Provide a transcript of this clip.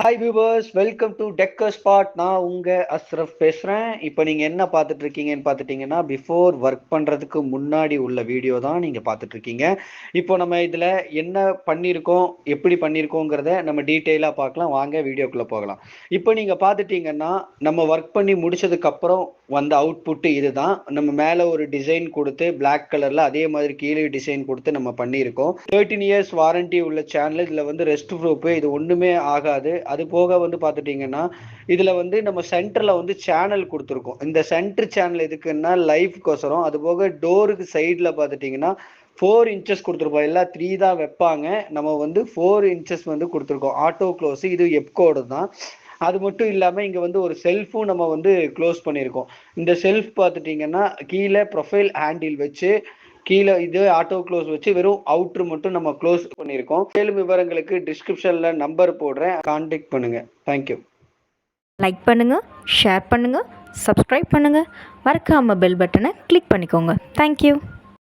Hi viewers, welcome to Tecker spot. நான் உங்க அஸ்ரஃப் பேசுறேன். இப்போ நீங்க என்ன பார்த்துட்டு இருக்கீங்கன்னு பார்த்துட்டீங்கன்னா, பிஃபோர் ஒர்க் பண்றதுக்கு முன்னாடி உள்ள வீடியோ தான் நீங்க பார்த்துட்டு இருக்கீங்க. இப்போ நம்ம இதுல என்ன பண்ணியிருக்கோம், எப்படி பண்ணியிருக்கோங்கிறத நம்ம டீட்டெயிலாக பார்க்கலாம். வாங்க வீடியோக்குள்ள போகலாம். இப்போ நீங்க பார்த்துட்டீங்கன்னா, நம்ம ஒர்க் பண்ணி முடிச்சதுக்கு அப்புறம் வந்த அவுட்புட் இதுதான். நம்ம மேலே ஒரு டிசைன் கொடுத்து பிளாக் கலர்ல அதே மாதிரி கீழே டிசைன் கொடுத்து நம்ம பண்ணியிருக்கோம். 13 இயர்ஸ் வாரண்டி உள்ள சேனல். இதுல வந்து ரெஸ்ட் ப்ரூஃப் இது ஒண்ணுமே ஆகாது. அது போக வந்து பார்த்துட்டீங்கன்னா, இதுல வந்து நம்ம சென்டர்ல வந்து சேனல் கொடுத்துருக்கோம். இந்த சென்டர் சேனல் எதுக்குன்னா லைஃப்கோசரம். அது போக டோருக்கு சைடில் பார்த்துட்டீங்கன்னா 4 இன்ச்சஸ் கொடுத்துருப்போம். எல்லாம் 3 தான் வைப்பாங்க. நம்ம வந்து 4 இன்ச்சஸ் வந்து கொடுத்துருக்கோம். Auto close. இது எப்கோடு தான். அது மட்டும் இல்லாமல் இங்கே வந்து ஒரு செல்ஃபும் நம்ம வந்து க்ளோஸ் பண்ணியிருக்கோம். இந்த செல்ஃப் பார்த்துட்டிங்கன்னா கீழே ப்ரொஃபைல் ஹேண்டில் வச்சு கீழே இது ஆட்டோ க்ளோஸ் வச்சு வெறும் அவுட்ரு மட்டும் நம்ம க்ளோஸ் பண்ணியிருக்கோம். மேலும் விவரங்களுக்கு டிஸ்கிரிப்ஷனில் நம்பர் போடுறேன், கான்டாக்ட் பண்ணுங்கள். தேங்க்யூ. லைக் பண்ணுங்கள், ஷேர் பண்ணுங்கள், சப்ஸ்கிரைப் பண்ணுங்கள், மறக்காமல் பெல் பட்டனை கிளிக் பண்ணிக்கோங்க. தேங்க்யூ.